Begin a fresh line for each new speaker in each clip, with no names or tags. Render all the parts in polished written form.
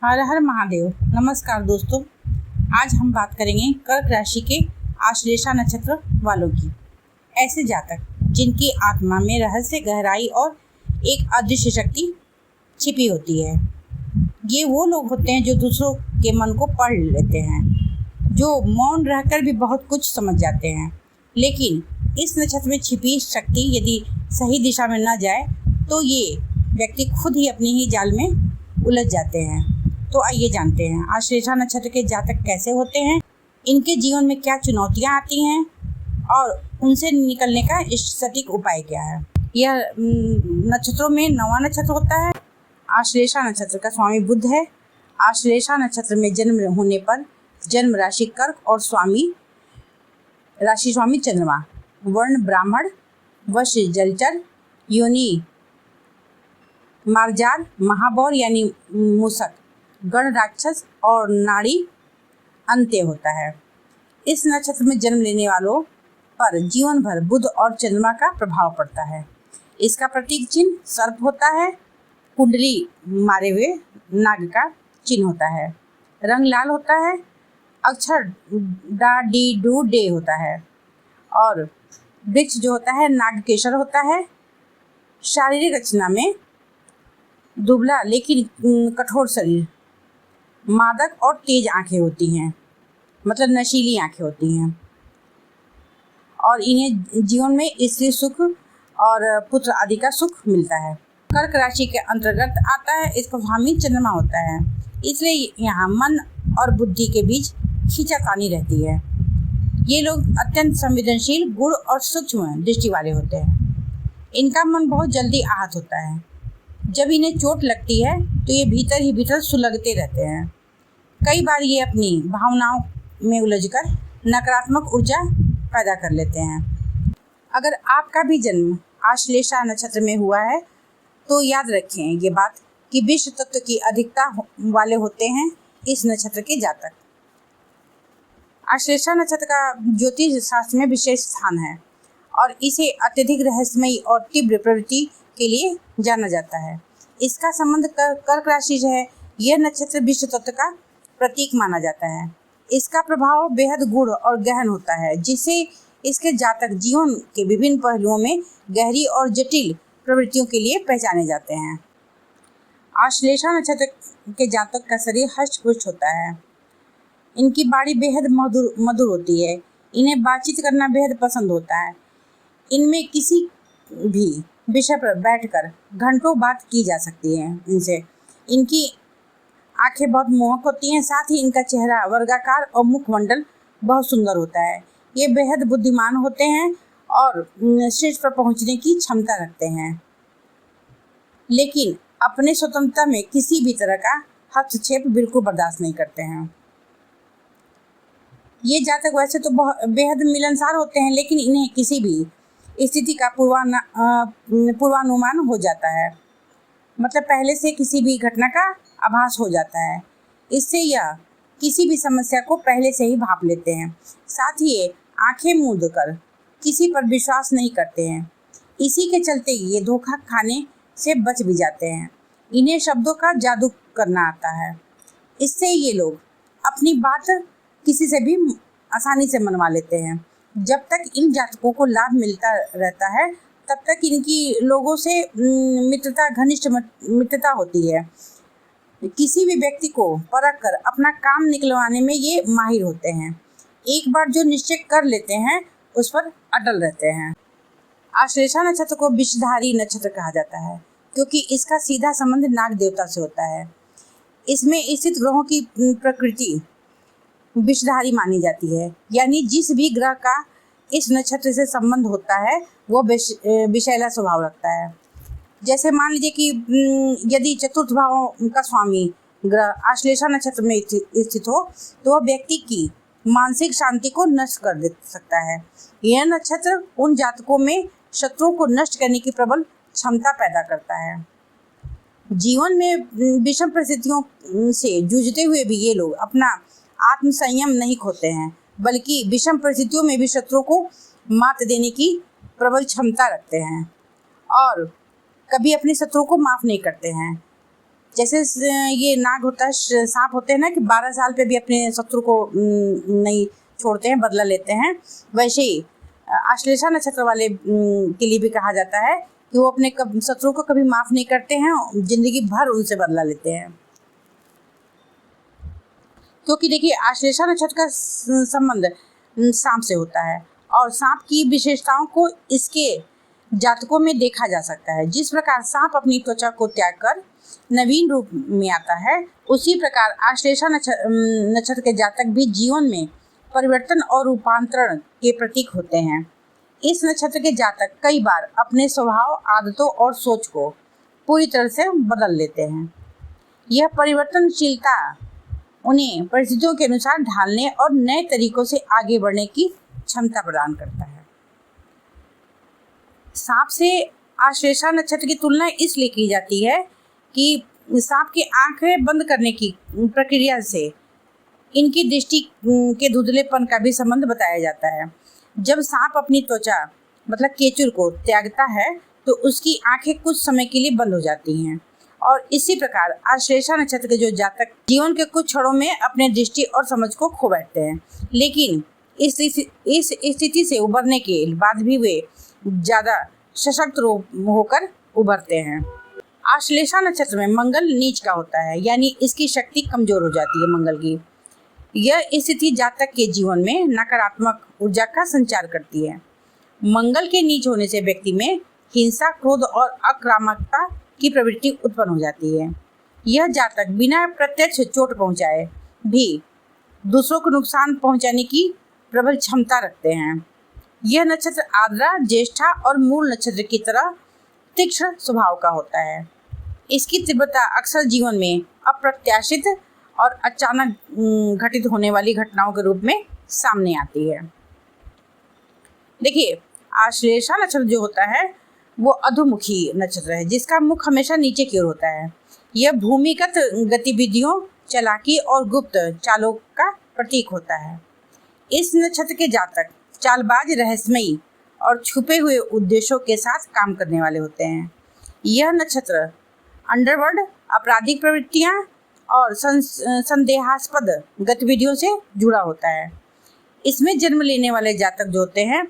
हर हर महादेव। नमस्कार दोस्तों, आज हम बात करेंगे कर्क राशि के आश्लेषा नक्षत्र वालों की। ऐसे जातक जिनकी आत्मा में रहस्य, गहराई और एक अदृश्य शक्ति छिपी होती है। ये वो लोग होते हैं जो दूसरों के मन को पढ़ लेते हैं, जो मौन रहकर भी बहुत कुछ समझ जाते हैं। लेकिन इस नक्षत्र में छिपी शक्ति यदि सही दिशा में न जाए तो ये व्यक्ति खुद ही अपनी ही जाल में उलझ जाते हैं। तो आइए जानते हैं आश्लेषा नक्षत्र के जातक कैसे होते हैं, इनके जीवन में क्या चुनौतियां आती हैं और उनसे निकलने का सटीक उपाय क्या है। यह नक्षत्रों में 9वां नक्षत्र होता है। आश्लेषा नक्षत्र का स्वामी बुध है। आश्लेषा नक्षत्र में जन्म होने पर जन्म राशि कर्क और राशि स्वामी चंद्रमा, वर्ण ब्राह्मण, वश जलचर, योनि मार्जार, महाबौर यानी मूसक, गण राक्षस और नाड़ी अंत्य होता है। इस नक्षत्र में जन्म लेने वालों पर जीवन भर बुध और चंद्रमा का प्रभाव पड़ता है। इसका प्रतीक चिन्ह सर्प होता है। कुंडली मारे हुए नाग का चिन्ह होता है। रंग लाल होता है। अक्षर डा डी डू डे होता है और वृक्ष जो होता है नागकेशर होता है। शारीरिक रचना में दुबला लेकिन कठोर शरीर, मादक और तेज आंखें होती हैं, मतलब नशीली आंखें होती हैं, और इन्हें जीवन में स्त्री सुख और पुत्र आदि का सुख मिलता है। कर्क राशि के अंतर्गत आता है। इसका स्वामी चंद्रमा होता है, इसलिए यहाँ मन और बुद्धि के बीच खींचातानी रहती है। ये लोग अत्यंत संवेदनशील, गुण और सूक्ष्म दृष्टि वाले होते हैं। इनका मन बहुत जल्दी आहत होता है। जब इन्हें चोट लगती है तो ये भीतर ही भीतर सुलगते रहते हैं। कई बार ये अपनी भावनाओं में उलझकर नकारात्मक ऊर्जा पैदा कर लेते हैं। अगर आपका भी जन्म आश्लेषा नक्षत्र में हुआ है तो याद रखें ये बात कि विश्व तत्व की अधिकता वाले होते हैं इस नक्षत्र के जातक। आश्लेषा नक्षत्र का ज्योतिष शास्त्र में विशेष स्थान है और इसे अत्यधिक रहस्यमयी और तीव्र प्रवृत्ति के लिए जाना जाता है। इसका संबंध कर्क राशि से है। यह नक्षत्र विश्व तत्व का प्रतीक माना जाता है। इसका प्रभाव बेहद गूढ़ और गहन होता है, जिससे इसके जातक जीवन के विभिन्न पहलुओं में गहरी और जटिल प्रवृत्तियों के लिए पहचाने जाते हैं। आश्लेषा नक्षत्र के जातक का शरीर हष्ट-पुष्ट होता है। इनकी वाणी बेहद मधुर होती है। इन्हें बातचीत करना बेहद पसंद होता है। इनमें किसी भी विषय पर बैठकर घंटों बात की जा सकती है इनसे। इनकी आंखें बहुत मोहक होती हैं, साथ ही इनका चेहरा वर्गाकार और मुखमंडल बहुत सुंदर होता है। ये बेहद बुद्धिमान होते हैं और शीर्ष पर पहुंचने की क्षमता रखते हैं, लेकिन अपने स्वतंत्रता में किसी भी तरह का हस्तक्षेप बिल्कुल बर्दाश्त नहीं करते हैं। ये जातक वैसे तो बेहद मिलनसार होते हैं, लेकिन इन्हें किसी भी स्थिति का पूर्वानुमान हो जाता है, मतलब पहले से किसी भी घटना का आभास हो जाता है। इससे यह किसी भी समस्या को पहले से ही भांप लेते हैं। साथ ही ये आंखें मूंद कर किसी पर विश्वास नहीं करते हैं। इसी के चलते ये धोखा खाने से बच भी जाते हैं। इन्हें शब्दों का जादू करना आता है। इससे ये लोग अपनी बात किसी से भी आसानी से मनवा लेते हैं। जब तक इन जातकों को लाभ मिलता रहता है तब तक इनकी लोगों से घनिष्ठ मित्रता होती है। किसी भी व्यक्ति को परख कर अपना काम निकलवाने में ये माहिर होते हैं। एक बार जो निश्चय कर लेते हैं उस पर अटल रहते हैं। आश्लेषा नक्षत्र को विषधारी नक्षत्र कहा जाता है, क्योंकि इसका सीधा संबंध नाग देवता से होता है। इसमें स्थित ग्रहों की प्रकृति विषधारी मानी जाती है, यानी जिस भी ग्रह का इस नक्षत्र से संबंध होता है वो विषैला स्वभाव रखता है। जैसे मान लीजिए कि यदि चतुर्थ भाव का स्वामी ग्रह आश्लेषा नक्षत्र में स्थित हो तो वह व्यक्ति की मानसिक शांति को नष्ट कर दे सकता है। यह नक्षत्र उन जातकों में शत्रुओं को नष्ट करने की प्रबल क्षमता पैदा करता है। जीवन में विषम परिस्थितियों से जूझते हुए भी ये लोग अपना आत्म संयम नहीं खोते हैं, बल्कि विषम परिस्थितियों में भी शत्रुओं को मात देने की प्रबल क्षमता रखते हैं और कभी अपने शत्रुओं को माफ नहीं करते हैं। जैसे ये नाग होता है, सांप होते हैं ना कि 12 साल पे भी अपने शत्रु को नहीं छोड़ते हैं, बदला लेते हैं, वैसे ही आश्लेषा नक्षत्र वाले के लिए भी कहा जाता है कि वो अपने शत्रु को कभी माफ नहीं करते हैं, जिंदगी भर उनसे बदला लेते हैं। क्योंकि देखिए आश्लेषा नक्षत्र का संबंध सांप से होता है और सांप की विशेषताओं को इसके जातकों में देखा जा सकता है। जिस प्रकार सांप अपनी त्वचा को त्याग कर नवीन रूप में आता है, उसी प्रकार आश्लेषा नक्षत्र के जातक भी जीवन में परिवर्तन और रूपांतरण के प्रतीक होते हैं। इस नक्षत्र के जातक कई बार अपने स्वभाव, आदतों और सोच को पूरी तरह से बदल लेते हैं। यह परिवर्तनशीलता उन्हें परिस्थितियों के अनुसार ढालने और नए तरीकों से आगे बढ़ने की क्षमता प्रदान करता है। सांप से आश्लेषा नक्षत्र की तुलना इसलिए की जाती है कि सांप की आंखें बंद करने की प्रक्रिया से इनकी दृष्टि के धुंधलेपन का भी संबंध बताया जाता है। जब सांप अपनी त्वचा मतलब केचुर को त्यागता है तो उसकी आंखें कुछ समय के लिए बंद हो जाती हैं और इसी प्रकार आश्लेषा नक्षत्र के जो जातक जीवन के कुछ क्षणों में अपने दृष्टि और समझ को खो बैठते हैं, लेकिन इस स्थिति से उबरने के बाद भी वे ज़्यादा सशक्त होकर उभरते हैं। आश्लेषा नक्षत्र में मंगल नीच का होता है, यानी इसकी शक्ति कमजोर हो जाती है मंगल की। यह स्थिति जातक के जीवन में नकारात्मक ऊर्जा का संचार करती है। मंगल के नीच होने से व्यक्ति में हिंसा, क्रोध और आक्रामकता की प्रवृत्ति उत्पन्न हो जाती है। यह जातक बिना प्रत्यक्ष चोट पहुंचाए भी दूसरों को नुकसान पहुंचाने की प्रबल क्षमता रखते हैं। यह नक्षत्र आर्द्रा, ज्येष्ठा और मूल नक्षत्र की तरह तीक्ष्ण स्वभाव का होता है। इसकी तीव्रता अक्सर जीवन में अप्रत्याशित और अचानक घटित होने वाली घटनाओं के रूप में सामने आती है। देखिए आश्लेषा नक्षत्र जो होता है वो अधोमुखी नक्षत्र है, जिसका मुख हमेशा नीचे की ओर होता है। यह भूमिगत गतिविधियों, चालाकी और गुप्त चालों का प्रतीक होता है। इस नक्षत्र के जातक चालबाज, रहस्यमयी और छुपे हुए उद्देश्यों के साथ काम करने वाले होते हैं। यह नक्षत्र अंडरवर्ल्ड, आपराधिक प्रवृत्तियां और संदेहास्पद गतिविधियों से जुड़ा होता है। इसमें जन्म लेने वाले जातक जो होते हैं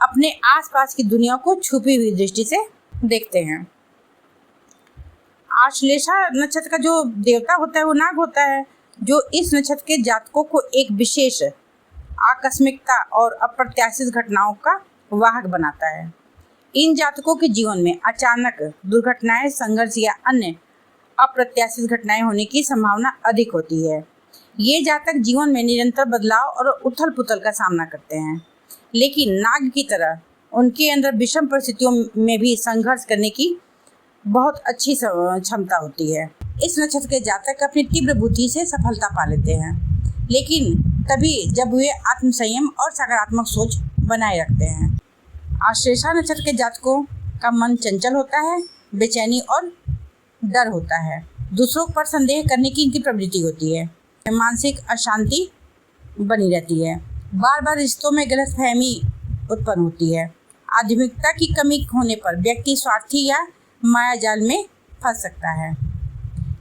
अपने आसपास की दुनिया को छुपी हुई दृष्टि से देखते हैं। आश्लेषा नक्षत्र का जो देवता होता है वो नाग होता है, जो इस नक्षत्र के जातकों को एक विशेष आकस्मिकता और अप्रत्याशित घटनाओं का वाहक बनाता है। इन जातकों के जीवन में अचानक दुर्घटनाएं, संघर्ष या अन्य अप्रत्याशित घटनाएं होने की संभावना अधिक होती है। ये जातक जीवन में निरंतर बदलाव और उथल पुथल का सामना करते हैं, लेकिन नाग की तरह उनके अंदर विषम परिस्थितियों में भी संघर्ष करने की बहुत अच्छी क्षमता होती है। इस नक्षत्र के जातक अपनी तीव्र बुद्धि से सफलता पा लेते हैं, लेकिन तभी जब वे आत्मसंयम और सकारात्मक सोच बनाए रखते हैं। आश्लेषा नक्षत्र के जातकों का मन चंचल होता है, बेचैनी और डर होता है। दूसरों पर संदेह करने की इनकी प्रवृत्ति होती है। मानसिक अशांति बनी रहती है। बार बार रिश्तों में गलतफहमी उत्पन्न होती है। आध्यात्मिकता की कमी होने पर व्यक्ति स्वार्थी या मायाजाल में फंस सकता है।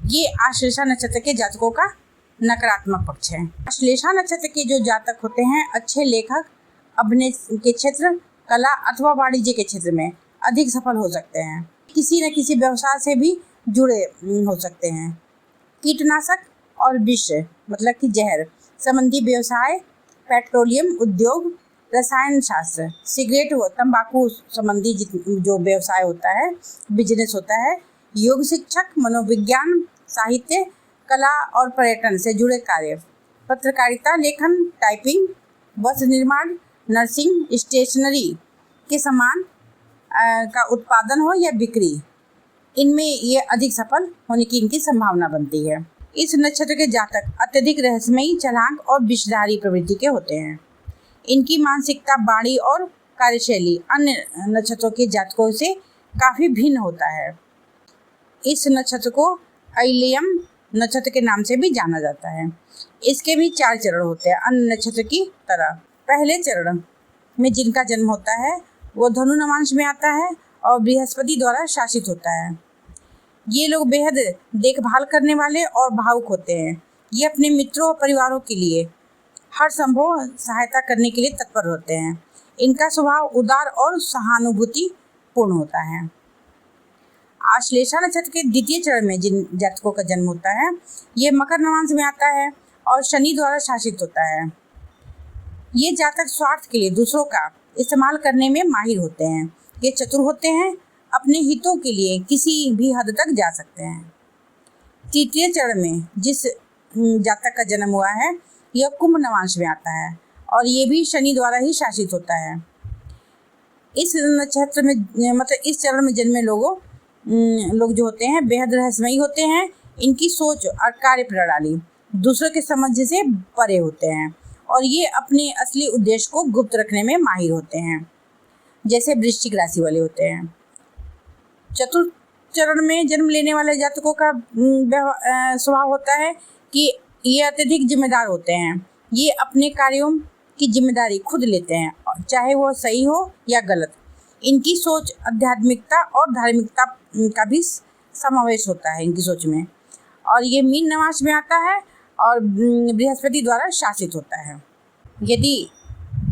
ये आश्लेषा नक्षत्र के जातकों का नकारात्मक पक्ष है। आश्लेषा नक्षत्र के जो जातक होते हैं अच्छे लेखक, अभिनय के क्षेत्र, कला अथवा वाणिज्य के क्षेत्र में अधिक सफल हो सकते हैं। किसी न किसी व्यवसाय से भी जुड़े हो सकते हैं। कीटनाशक और विष मतलब कि जहर संबंधी व्यवसाय, पेट्रोलियम उद्योग, रसायन शास्त्र, सिगरेट व तंबाकू संबंधी जो व्यवसाय होता है, बिजनेस होता है, योग शिक्षक, मनोविज्ञान, साहित्य, कला और पर्यटन से जुड़े कार्य, पत्रकारिता, लेखन, टाइपिंग, वस्त्र निर्माण, नर्सिंग, स्टेशनरी के सामान का उत्पादन हो या बिक्री, इनमें ये अधिक सफल होने की इनकी संभावना बनती है। इस नक्षत्र के जातक अत्यधिक रहस्यमयी, चालाक और विषधारी प्रवृत्ति के होते हैं। इनकी मानसिकता, वाणी और कार्यशैली अन्य नक्षत्रों के जातकों से काफ़ी भिन्न होता है। इस नक्षत्र को आइलियम नक्षत्र के नाम से भी जाना जाता है। इसके भी 4 चरण होते हैं अन्य नक्षत्र की तरह। पहले चरण में जिनका जन्म होता है वो धनु नवांश में आता है और बृहस्पति द्वारा शासित होता है। ये लोग बेहद देखभाल करने वाले और भावुक होते हैं। ये अपने मित्रों और परिवारों के लिए हर संभव सहायता करने के लिए तत्पर होते हैं। इनका स्वभाव उदार और सहानुभूति पूर्ण होता है। आश्लेषा नक्षत्र के द्वितीय चरण में जिन जातकों का जन्म होता है, ये मकर नवांश में आता है और शनि द्वारा शासित होता है। ये जातक स्वार्थ के लिए दूसरों का इस्तेमाल करने में माहिर होते हैं। ये चतुर होते हैं, अपने हितों के लिए किसी भी हद तक जा सकते हैं। तृतीय चरण में जिस जातक का जन्म हुआ है, यह कुंभ नवांश में आता है और ये भी शनि द्वारा ही शासित होता है। इस नक्षत्र में मतलब इस चरण में जन्मे लोग जो होते हैं बेहद रहस्यमयी होते हैं। इनकी सोच और कार्य प्रणाली दूसरों के समझ से परे होते हैं और ये अपने असली उद्देश्य को गुप्त रखने में माहिर होते हैं, जैसे वृश्चिक राशि वाले होते हैं। चतुर्थ चरण में जन्म लेने वाले जातकों का स्वभाव होता है कि ये अत्यधिक जिम्मेदार होते हैं। ये अपने कार्यों की जिम्मेदारी खुद लेते हैं, चाहे वो सही हो या गलत। इनकी सोच आध्यात्मिकता और धार्मिकता का भी समावेश होता है इनकी सोच में। और ये मीन नवांश में आता है और बृहस्पति द्वारा शासित होता है। यदि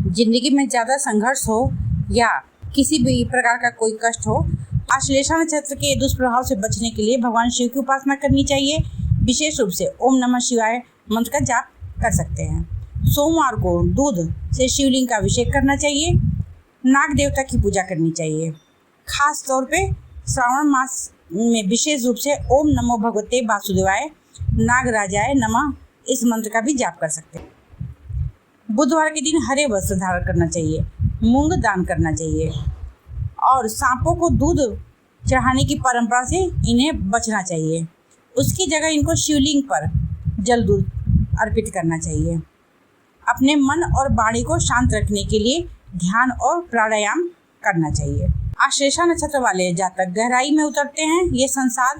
जिंदगी में ज़्यादा संघर्ष हो या किसी भी प्रकार का कोई कष्ट हो, आश्लेषा नक्षत्र के दुष्प्रभाव से बचने के लिए भगवान शिव की उपासना करनी चाहिए। विशेष रूप से ओम नमः शिवाय मंत्र का जाप कर सकते हैं। सोमवार को दूध से शिवलिंग का अभिषेक करना चाहिए। नाग देवता की पूजा करनी चाहिए। खास तौर पे श्रावण मास में विशेष रूप से ओम नमो भगवते वासुदेवाय नागराजाय नमः इस मंत्र का भी जाप कर सकते हैं। बुधवार के दिन हरे वस्त्र धारण करना चाहिए। मूंग दान करना चाहिए और सांपों को दूध चढ़ाने की परंपरा से इन्हें बचना चाहिए। उसकी जगह इनको शिवलिंग पर जल दूध अर्पित करना चाहिए। अपने मन और वाणी को शांत रखने के लिए ध्यान और प्राणायाम करना चाहिए। आश्लेषा नक्षत्र वाले जातक गहराई में उतरते हैं। ये संसार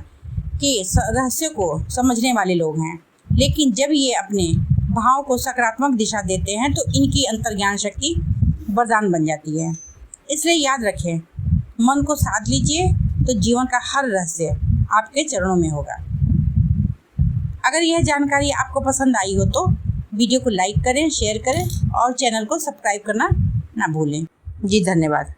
के रहस्यों को समझने वाले लोग हैं, लेकिन जब ये अपने भाव को सकारात्मक दिशा देते हैं तो इनकी अंतर्ज्ञान शक्ति वरदान बन जाती है। इसलिए याद रखें, मन को साध लीजिए तो जीवन का हर रहस्य आपके चरणों में होगा। अगर यह जानकारी आपको पसंद आई हो तो वीडियो को लाइक करें, शेयर करें और चैनल को सब्सक्राइब करना ना भूलें। जी धन्यवाद।